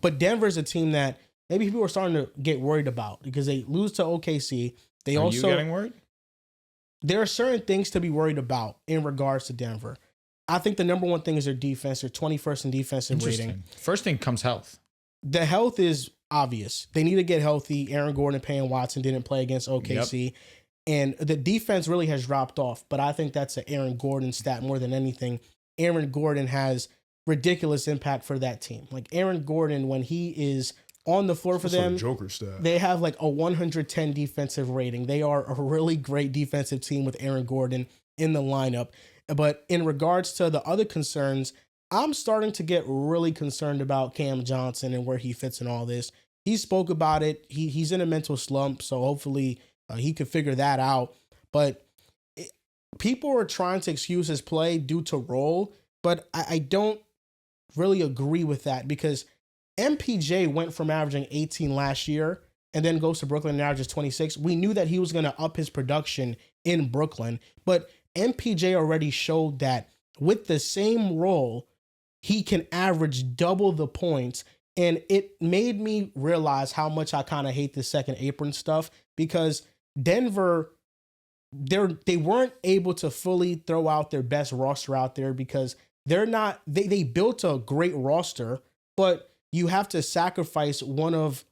But Denver's a team that maybe people are starting to get worried about because they lose to OKC. They Are you getting worried? There are certain things to be worried about in regards to Denver. I think the number one thing is their defense. They're 21st in defensive rating. First thing comes health. The health is obvious. They need to get healthy. Aaron Gordon and Peyton Watson didn't play against OKC. Yep. And the defense really has dropped off. But I think that's an Aaron Gordon stat more than anything. Aaron Gordon has ridiculous impact for that team. Like Aaron Gordon, when he is on the floor for them, Joker stat. They have like a 110 defensive rating. They are a really great defensive team with Aaron Gordon in the lineup. But in regards to the other concerns, I'm starting to get really concerned about Cam Johnson and where he fits in all this. He spoke about it. He's in a mental slump, so hopefully he could figure that out. But people are trying to excuse his play due to role, but I don't really agree with that because MPJ went from averaging 18 last year and then goes to Brooklyn and averages 26. We knew that he was going to up his production in Brooklyn, but MPJ already showed that with the same role, he can average double the points. And it made me realize how much I kind of hate the second apron stuff because Denver, they weren't able to fully throw out their best roster out there because they built a great roster, but you have to sacrifice one of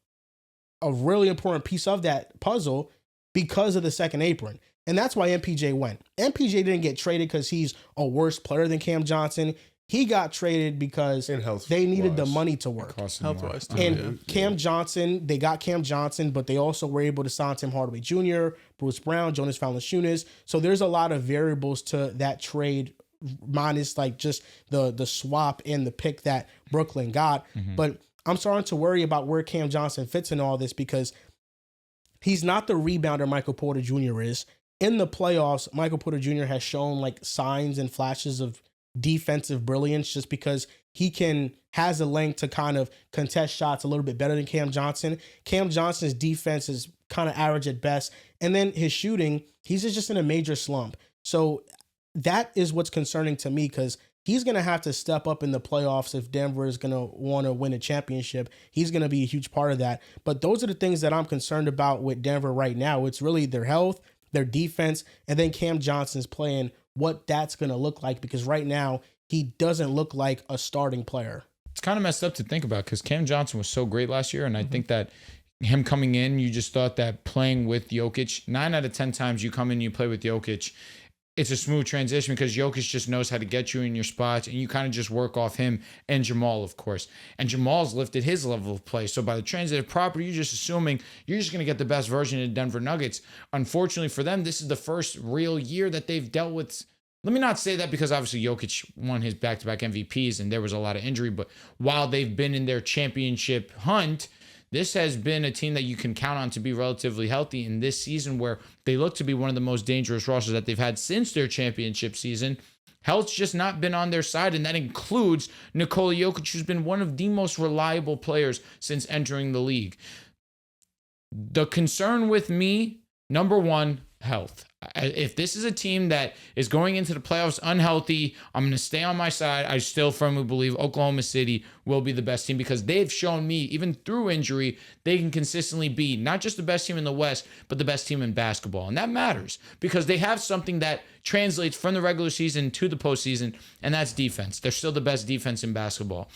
a really important piece of that puzzle because of the second apron. And that's why MPJ went. MPJ didn't get traded because he's a worse player than Cam Johnson. He got traded because they needed the money to work. Health-wise, too. And Cam Johnson, they got Cam Johnson, but they also were able to sign Tim Hardaway Jr., Bruce Brown, Jonas Valanciunas. So there's a lot of variables to that trade minus like just the swap and the pick that Brooklyn got. Mm-hmm. But I'm starting to worry about where Cam Johnson fits in all this because he's not the rebounder Michael Porter Jr. is. In the playoffs, Michael Porter Jr. has shown like signs and flashes of defensive brilliance just because he has a length to kind of contest shots a little bit better than Cam Johnson. Cam Johnson's defense is kind of average at best. And then his shooting, he's just in a major slump. So that is what's concerning to me because he's going to have to step up in the playoffs if Denver is going to want to win a championship. He's going to be a huge part of that. But those are the things that I'm concerned about with Denver right now. It's really their health, their defense, and then Cam Johnson's playing, what that's going to look like because right now he doesn't look like a starting player. It's kind of messed up to think about because Cam Johnson was so great last year, and I think that him coming in, you just thought that playing with Jokic, 9 out of 10 times you come in and you play with Jokic, it's a smooth transition because Jokic just knows how to get you in your spots and you kind of just work off him and Jamal, of course. And Jamal's lifted his level of play. So by the transitive property, you're just assuming you're just going to get the best version of the Denver Nuggets. Unfortunately for them, this is the first real year that they've dealt with. Let me not say that because obviously Jokic won his back-to-back MVPs and there was a lot of injury. But while they've been in their championship hunt, this has been a team that you can count on to be relatively healthy in this season where they look to be one of the most dangerous rosters that they've had since their championship season. Health's just not been on their side, and that includes Nikola Jokic, who's been one of the most reliable players since entering the league. The concern with me, number one, health. If this is a team that is going into the playoffs unhealthy, I'm going to stay on my side. I still firmly believe Oklahoma City will be the best team because they've shown me, even through injury, they can consistently be not just the best team in the West, but the best team in basketball. And that matters because they have something that translates from the regular season to the postseason, and that's defense. They're still the best defense in basketball.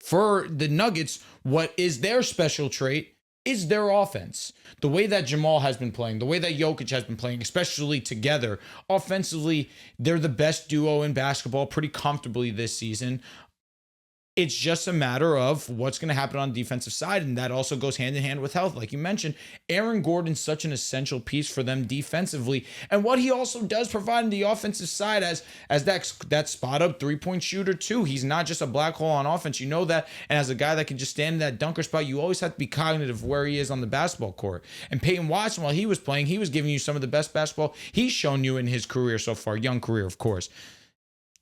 For the Nuggets, what is their special trait is their offense. The way that Jamal has been playing, the way that Jokic has been playing, especially together, offensively, they're the best duo in basketball pretty comfortably this season. It's just a matter of what's going to happen on the defensive side, and that also goes hand in hand with health. Like you mentioned, Aaron Gordon's such an essential piece for them defensively, and what he also does provide on the offensive side as that spot-up three-point shooter too. He's not just a black hole on offense, you know that, and as a guy that can just stand in that dunker spot, you always have to be cognitive of where he is on the basketball court. And Peyton Watson, while he was playing, he was giving you some of the best basketball he's shown you in his career so far, young career, of course.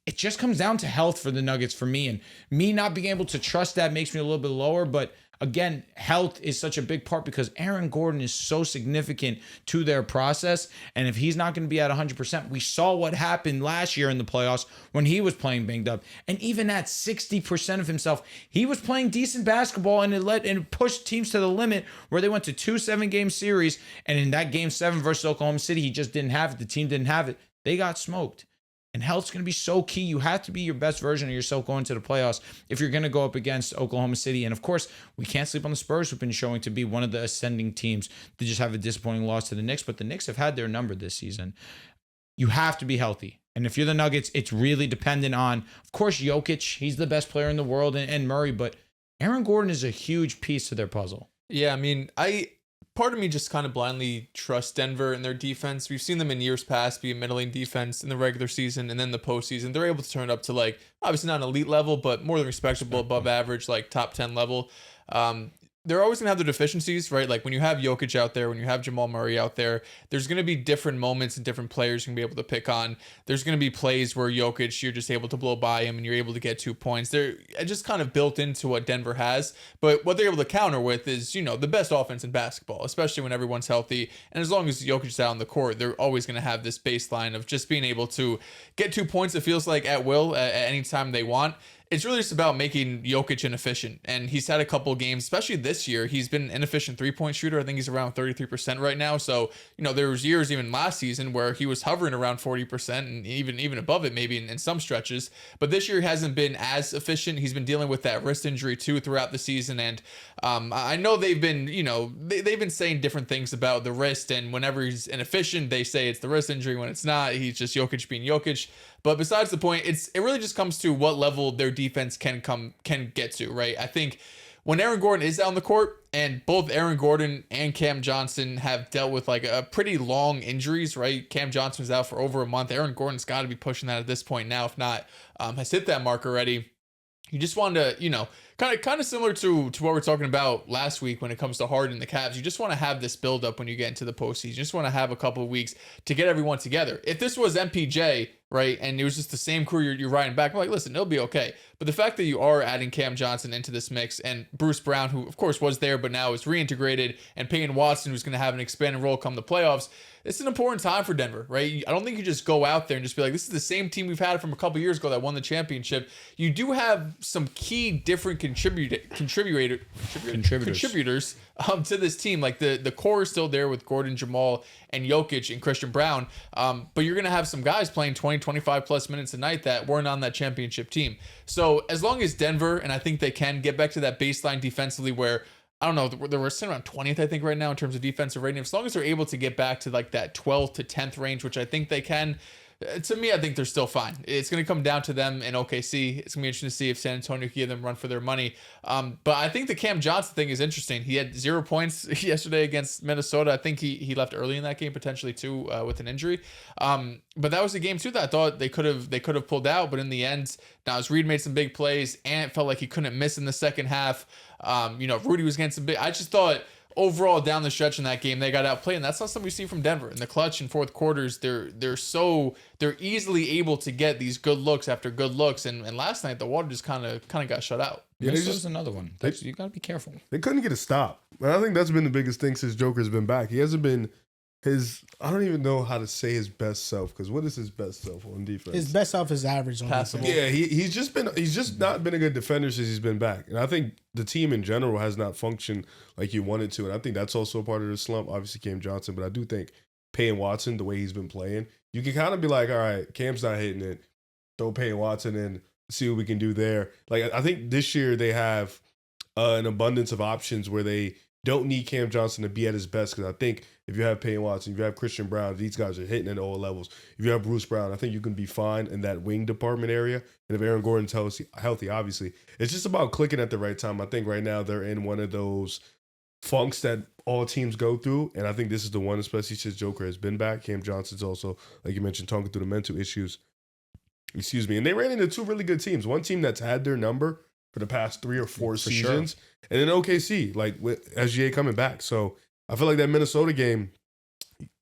It just comes down to health for the Nuggets for me, and me not being able to trust that makes me a little bit lower, but again, health is such a big part because Aaron Gordon is so significant to their process. And if he's not going to be at 100%, we saw what happened last year in the playoffs when he was playing banged up. And even at 60% of himself, he was playing decent basketball, and it pushed teams to the limit where they went to 2 7-game series. And in that game 7 versus Oklahoma City, he just didn't have it. The team didn't have it. They got smoked. And health's going to be so key. You have to be your best version of yourself going to the playoffs if you're going to go up against Oklahoma City. And of course, we can't sleep on the Spurs, who've been showing to be one of the ascending teams to just have a disappointing loss to the Knicks. But the Knicks have had their number this season. You have to be healthy. And if you're the Nuggets, it's really dependent on, of course, Jokic. He's the best player in the world, and Murray. But Aaron Gordon is a huge piece to their puzzle. Yeah, I mean, part of me just kind of blindly trusts Denver and their defense. We've seen them in years past be a middling defense in the regular season, and then the postseason, they're able to turn it up to, like, obviously not an elite level, but more than respectable, above average, like top 10 level. They're always going to have their deficiencies, right? Like when you have Jokic out there, when you have Jamal Murray out there, there's going to be different moments and different players you can be able to pick on. There's going to be plays where Jokic, you're just able to blow by him and you're able to get 2 points. They're just kind of built into what Denver has. But what they're able to counter with is, the best offense in basketball, especially when everyone's healthy. And as long as Jokic is out on the court, they're always going to have this baseline of just being able to get 2 points, it feels like, at will at any time they want. It's really just about making Jokic inefficient. And he's had a couple of games, especially this year, he's been an inefficient 3-point shooter. I think he's around 33% right now. So, there was years even last season where he was hovering around 40% and even above it maybe in some stretches. But this year he hasn't been as efficient. He's been dealing with that wrist injury too throughout the season. And I know they've been, they've been saying different things about the wrist. And whenever he's inefficient, they say it's the wrist injury. When it's not, he's just Jokic being Jokic. But besides the point, it really just comes to what level their defense can get to, right? I think when Aaron Gordon is on the court, and both Aaron Gordon and Cam Johnson have dealt with like a pretty long injuries, right? Cam Johnson was out for over a month. Aaron Gordon's got to be pushing that at this point now, if not has hit that mark already. You just want to, kind of similar to what we were talking about last week when it comes to Harden and the Cavs. You just want to have this build up when you get into the postseason. You just want to have a couple of weeks to get everyone together. If this was MPJ, right, and it was just the same crew you're riding back, I'm like, listen, it'll be okay. But the fact that you are adding Cam Johnson into this mix, and Bruce Brown, who of course was there but now is reintegrated, and Peyton Watson, who's going to have an expanded role come the playoffs, it's an important time for Denver, right? I don't think you just go out there and just be like, this is the same team we've had from a couple years ago that won the championship. You do have some key different contributors to this team. Like the core is still there with Gordon, Jamal, and Jokic and Christian Brown. But you're going to have some guys playing 20, 25 plus minutes a night that weren't on that championship team. So as long as Denver, and I think they can get back to that baseline defensively where, I don't know, they're sitting around 20th, I think, right now in terms of defensive rating. As long as they're able to get back to like that 12th to 10th range, which I think they can, to me, I think they're still fine. It's going to come down to them in OKC. It's going to be interesting to see if San Antonio can give them run for their money. But I think the Cam Johnson thing is interesting. He had 0 points yesterday against Minnesota. I think he left early in that game, potentially too, with an injury. But that was a game too that I thought they could have pulled out. But in the end, Naz Reid made some big plays, and it felt like he couldn't miss in the second half. Rudy was getting some big. I just thought overall down the stretch in that game they got outplayed, and that's not something we see from Denver in the clutch and fourth quarters. They're easily able to get these good looks after good looks, and last night the water just kind of got shut out. Yeah, this is another one. You got to be careful. They couldn't get a stop, and I think that's been the biggest thing since Joker's been back. He hasn't been I don't even know how to say his best self, because what is his best self on defense? His best self is average on Passable. defense. Yeah, he's just not been a good defender since he's been back. And I think the team in general has not functioned like he wanted to. And I think that's also a part of the slump. Obviously, Cam Johnson, but I do think Peyton Watson, the way he's been playing, you can kind of be like, all right, Cam's not hitting it. Throw Peyton Watson in, see what we can do there. Like, I think this year they have an abundance of options where they don't need Cam Johnson to be at his best, because I think if you have Peyton Watson, if you have Christian Brown, these guys are hitting at all levels. If you have Bruce Brown, I think you can be fine in that wing department area. And if Aaron Gordon's healthy, obviously, it's just about clicking at the right time. I think right now they're in one of those funks that all teams go through, and I think this is the one, especially since Joker has been back. Cam Johnson's also, like you mentioned, talking through the mental issues. Excuse me. And they ran into two really good teams. One team that's had their number for the past 3 or 4 seasons, sure. And then OKC, like with SGA coming back. So I feel like that Minnesota game,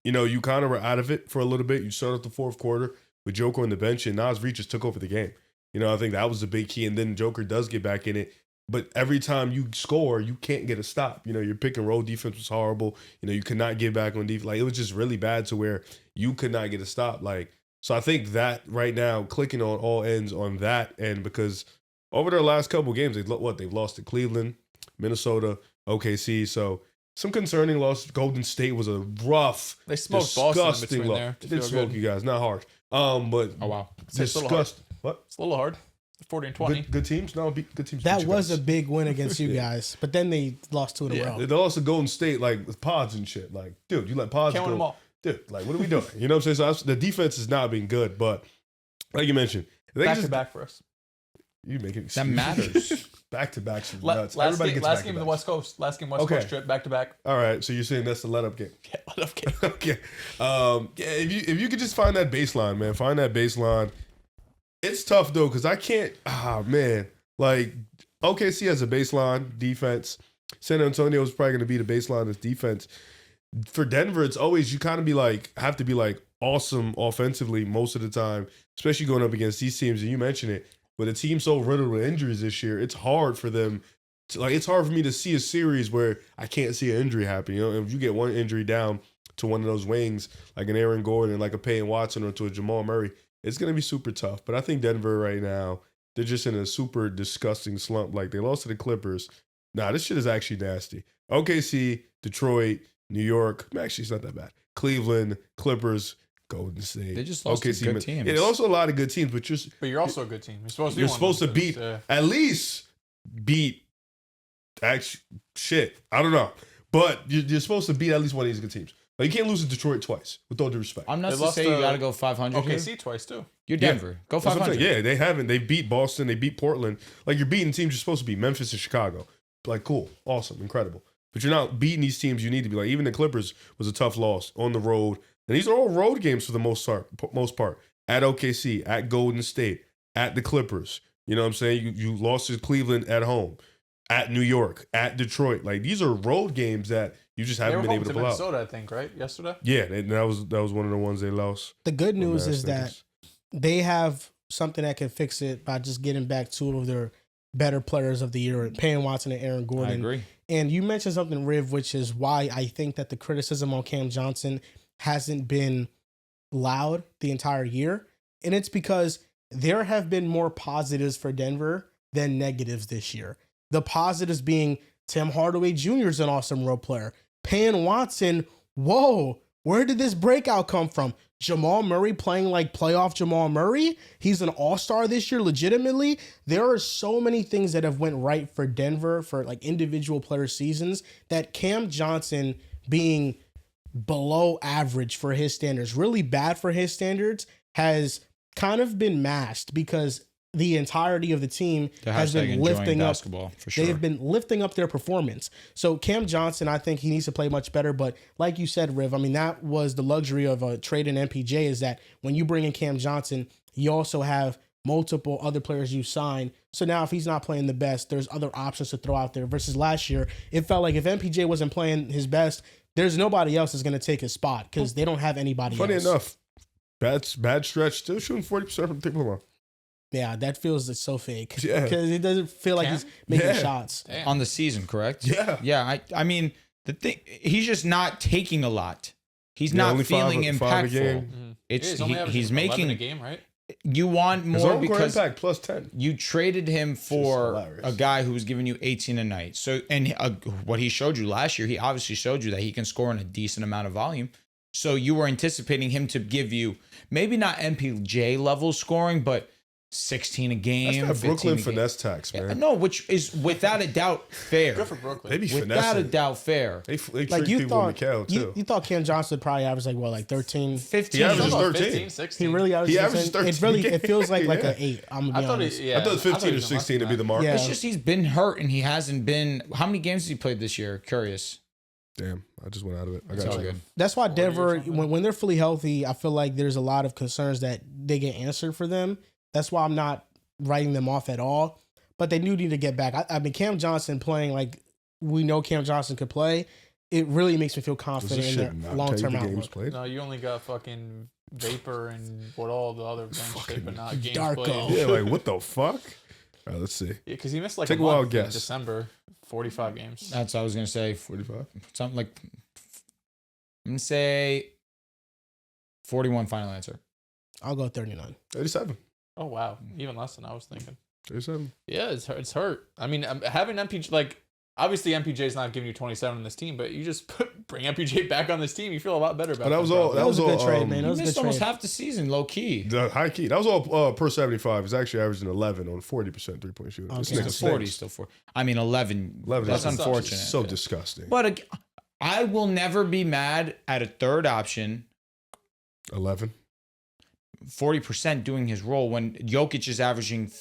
you kind of were out of it for a little bit. You started the fourth quarter with Joker on the bench, and Naz Reid just took over the game. I think that was the big key. And then Joker does get back in it. But every time you score, you can't get a stop. You know, your pick and roll defense was horrible. You know, you could not get back on defense. Like, it was just really bad to where you could not get a stop. Like, so I think that right now, clicking on all ends on that end, because over their last couple games, they've lost to Cleveland, Minnesota, OKC. So some concerning loss. Golden State was a rough, They smoked Boston in between loss. there. They did smoke you guys, not hard. But Oh wow. It's a little hard. disgusting. What? It's a little hard. 40-20. Good teams? No, good teams. That beat you was guys. a big win against you Yeah. guys, but then they lost 2 in a row. They lost to Golden State like with pods and shit. Like, dude, you let pods Can't win them go. all. Dude, like, what are we doing? You know what I'm saying? So the defense has not been good, but like you mentioned, they Back just to back for us. you make it. That matters. Back to back, nuts. Last Everybody game, gets last back game to of the backs. West Coast. Last game West Okay. Coast trip. Back to back. All right, so you're saying that's the let up game? Yeah, let up game. Okay. Yeah, if you could just find that baseline, man, find that baseline. It's tough though, because I can't. Man, like OKC has a baseline defense. San Antonio is probably going to be the baseline of defense. For Denver, it's always you kind of be like have to be like awesome offensively most of the time, especially going up against these teams. And you mentioned it, with a team so riddled with injuries this year, it's hard for them. It's hard for me to see a series where I can't see an injury happen. You know, if you get one injury down to one of those wings, like an Aaron Gordon, like a Peyton Watson, or to a Jamal Murray, it's going to be super tough. But I think Denver right now, they're just in a super disgusting slump. Like, they lost to the Clippers. Nah, this shit is actually nasty. OKC, Detroit, New York. Actually, it's not that bad. Cleveland, Clippers, Golden State. They just lost to good teams. Yeah, they lost a lot of good teams, but But you're also a good team. You're supposed to. you're be one supposed to of those beat, teams, at least beat, actually, shit. I don't know. But you're supposed to beat at least one of these good teams. Like, you can't lose to Detroit twice, with all due respect. I'm not They to lost say you to got to go 500 here. OKC twice too. You're Yeah. Denver. Go That's what I'm 500. saying. Yeah, they haven't. They beat Boston. They beat Portland. Like, you're beating teams you're supposed to beat. Memphis and Chicago. Like, cool. Awesome. Incredible. But you're not beating these teams you need to be. Like, even the Clippers was a tough loss on the road. And these are all road games for the most part. At OKC, at Golden State, at the Clippers. You know what I'm saying? You lost to Cleveland at home, at New York, at Detroit. Like, these are road games that you just They haven't were been home able to to pull out. Minnesota, I think, right? Yesterday. Yeah, that was one of the ones they lost. The good news Last is that niggas. they have something that can fix it by just getting back two of their better players of the year, Peyton Watson and Aaron Gordon. I agree. And you mentioned something, Riv, which is why I think that the criticism on Cam Johnson hasn't been loud the entire year. And it's because there have been more positives for Denver than negatives this year. The positives being Tim Hardaway Jr. is an awesome role player. Peyton Watson, whoa, where did this breakout come from? Jamal Murray playing like playoff Jamal Murray. He's an all-star this year, legitimately. There are so many things that have went right for Denver for like individual player seasons that Cam Johnson being below average for his standards, really bad for his standards, has kind of been masked because the entirety of the team The has hashtag been enjoying lifting up. basketball for sure. They've been lifting up their performance. So Cam Johnson, I think he needs to play much better. But like you said, Riv, I mean, that was the luxury of a trade in MPJ, is that when you bring in Cam Johnson, you also have multiple other players you sign. So now if he's not playing the best, there's other options to throw out there. Versus last year, it felt like if MPJ wasn't playing his best, there's nobody else that's going to take his spot because they don't have anybody Funny else. enough, bad stretch. Still shooting 40% from three-point line. Yeah, that feels so fake. Yeah. Because it doesn't feel like Cam? he's making Yeah. shots. Damn. on the season, correct? Yeah. Yeah. I mean, the thing, he's just not taking a lot. He's Yeah, not only feeling five a impactful. game. Mm-hmm. It's only he's averaging 11 making a game, right? You want His more own because impact plus 10. you traded him for hilarious. a guy who's giving you 18 a night. So, and what he showed you last year, he obviously showed you that he can score in a decent amount of volume. So you were anticipating him to give you maybe not MPJ level scoring, but 16 a game. That's that 15 Brooklyn a game. finesse tax, man. No, which is without a doubt fair. Good for Brooklyn. They be Without a finessing. doubt fair. They trick Like you people thought, with Mikal, too. you thought Cam Johnson would probably average like what, like 13? 15. He averages Some of 13. 15, 16. He really averages. He averages 13? It 13. really it feels like Yeah. an 8. I'm gonna I be thought honest. he, yeah. I thought 15 he or was less 16 than to be the that. mark. Yeah. It's just he's been hurt and he hasn't been. How many games has he played this year? Curious. Damn, I just went out of it. I It's got all you. good. That's why 40 or Denver, something. when they're fully healthy, I feel like there's a lot of concerns that they get answered for them. That's why I'm not writing them off at all. But they do need to get back. I mean, Cam Johnson playing like we know Cam Johnson could play, it really makes me feel Does confident this in shit their not long tell you term the games outlook. played? No, you only got fucking Vapor and what all the other bench shit, but not games Darko. played. Yeah, like, what the fuck? All right, let's see. Yeah, because he missed like Take a a wild month in guess. December, 45 games. That's what I was gonna say. 45. Something like. I'm gonna say 41. Final answer. I'll go 39. 37. Oh wow, even less than I was thinking. 37. Yeah, it's hurt. I mean, having MPJ, like, obviously MPJ is not giving you 27 on this team, but you just bring MPJ back on this team, you feel a lot better about it. But that was all. That was a good trade, man. That He was a missed good almost trade. half the season, low key. The high key. That was all per 75. He's actually averaging 11 on 40% 3-point shooting. Okay. This Still nigga 40, stinks. still 40. I mean, 11. 11 That's is unfortunate. So disgusting. But I will never be mad at a third option, 11. 40% doing his role when Jokic is averaging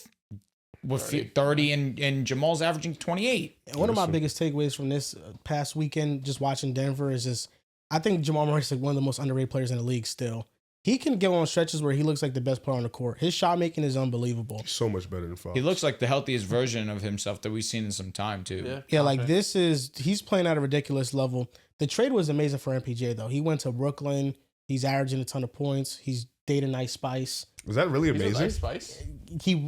30 and Jamal's averaging 28. And one of my Yes, sir. biggest takeaways from this past weekend, just watching Denver, is just I think Jamal Murray's like one of the most underrated players in the league still. He can go on stretches where he looks like the best player on the court. His shot making is unbelievable. He's so much better than Fox. He looks like the healthiest version of himself that we've seen in some time, too. Yeah, like he's playing at a ridiculous level. The trade was amazing for MPJ, though. He went to Brooklyn. He's averaging a ton of points. He's dating Ice Spice. Was that really He's a amazing? nice spice.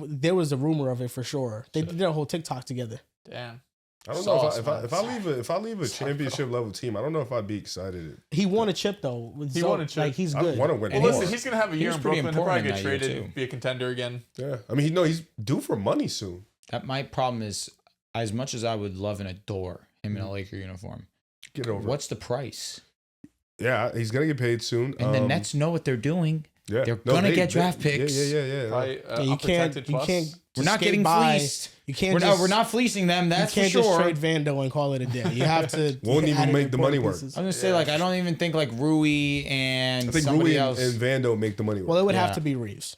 There was a rumor of it for sure. They did a whole TikTok together. Damn. I don't know Sauce, if I leave a championship level team. I don't know if I'd be excited. He won a chip though. He won a chip. Like he's I good. want to win Well, more. listen, he's gonna have a year was in pretty Brooklyn. He'll probably important get in that year, traded, too. be a contender again. Yeah, I mean, he's due for money soon. That my problem is, as much as I would love and adore him in a Laker uniform, Get over. what's the price? it. Yeah, he's gonna get paid soon. And the Nets know what they're doing. yeah, they're gonna get draft picks. Yeah. Probably, Yeah, you can't. We're not skate getting by. fleeced. You can't. We're not fleecing them. That's you can't for sure. just trade Vando and call it a day. You have to. Won't even add in make the money important work. pieces. I was gonna say, like, I don't even think like Rui and I think somebody Rui else, and Vando make the money work. Well, it would have Yeah. to be Reeves.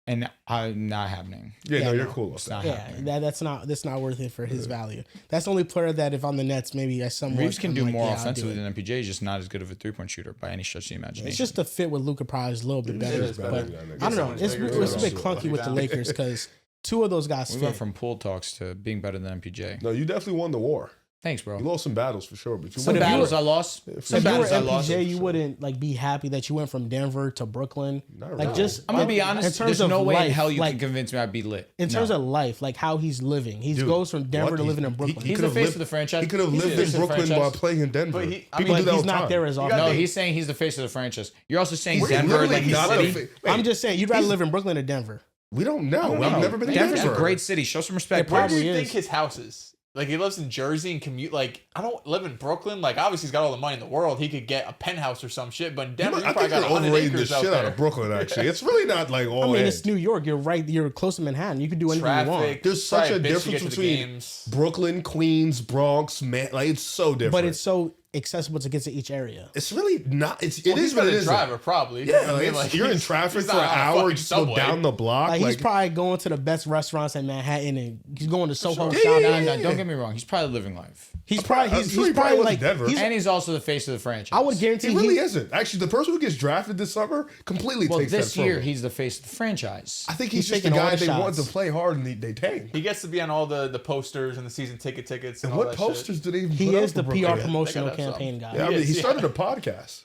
and not happening. yeah, yeah, no, you're no. cool. It's With not that. Yeah, happening. that's not worth it for his value. That's the only player that if I'm the Nets, maybe I somewhat. Reeves can I'm do like, more yeah, I'll do offensively it. than MPJ. He's just not as good of a 3-point shooter by any stretch of the imagination. It's just the fit with Luka probably is a little bit better. is better But than that nigga. I don't know. Someone's It's bigger, a bit too. clunky with the Down. Lakers because two of those guys we fit. went from pool talks to being better than MPJ. No, you definitely won the war. Thanks, bro. You lost some battles for sure, but you Some if won you battles were- I lost. Yeah, Some If you were battles I lost. MPJ, you sure. wouldn't like be happy that you went from Denver to Brooklyn. Not Like really. just I'm gonna be in honest. terms There's of no way in life, hell you like, can convince me I'd be lit. in terms No. of life, like how he's living. He Dude, goes from Denver what? to living in He- Brooklyn. He's could've the face lived- of the franchise. He could have He's the lived in face of the Brooklyn franchise. while playing in Denver. But People I mean, do but that all he's the not time. there as often. No, gotta he's saying he's the face of the franchise. You're also saying We're Denver, literally like the not a city. fa- I'm Wait, just saying, you'd rather he's- live in Brooklyn or Denver. We don't know. No, I've never been to Denver's Denver. a great city. Show some respect. It Where do probably you is. think his house is? Like, he lives in Jersey and commute. Like, I don't live in Brooklyn. Like, obviously, he's got all the money in the world. He could get a penthouse or some shit. But in Denver, you I probably think got you're 100 overrating the acres out shit out there. of Brooklyn. Actually, it's really not like all. I mean, head. it's New York. You're right. You're close to Manhattan. You can do anything you want. Traffic. There's such probably a bitch to difference get to the between games. Brooklyn, Queens, Bronx, man. Like it's so different. But it's so accessible to get to each area. it's really not. It Well, is he's what got it a is. driver, probably. Yeah, I like, mean, you're in he's- traffic he's for an not on a hour fucking just to go subway. down the block. Like, Like, he's probably going to the best restaurants in Manhattan and he's going to Soho sure. shopping. No, don't get me wrong. He's probably living life. He's I'm probably sure he probably was in like Denver. he's, And he's also the face of the franchise. I would guarantee he really isn't. Actually, the person who gets drafted this summer completely Well, takes this that from year, him. he's the face of the franchise. I think he's he's just the taking all guy the they want shots. to play hard and they take. He gets to be on all the posters and the season tickets and all What that posters shit. do they even he put up is for the Brooklyn? PR promotional They gotta have campaign guy. Yeah, I mean, He he is, started yeah. a podcast.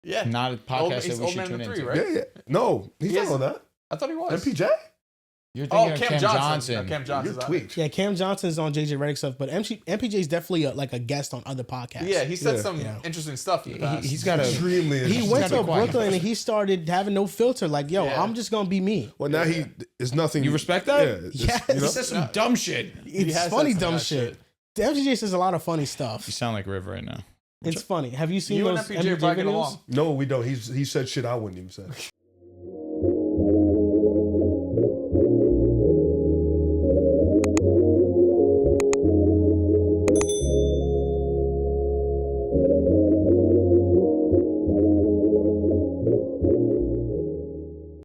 Yeah. Not a podcast He's that we Old should Man tune in into. 3, right? Yeah. No, he's He not is- on that. I thought he was. MPJ? You're Oh, thinking Cam of Cam Johnson. No, Cam You're Johnson's on it. tweaked. Yeah, Cam Johnson's on JJ Redick stuff, but MPJ's definitely like a guest on other podcasts. Yeah, he said Yeah. some Yeah. interesting stuff in the past. He's got a. Extremely He interesting. went gotta to be quiet. Brooklyn and he started having no filter. Like, yo, Yeah. I'm just gonna be me. Well, now he is nothing. You respect that? Yeah. it's- Yes. You He know? says some dumb shit. It's has funny, said some dumb bad shit. The MPJ says a lot of funny stuff. You sound like Riv right now. It's funny. Have you seen You and those MPJ MPJ probably get videos? along. No, we don't. He said shit I wouldn't even say.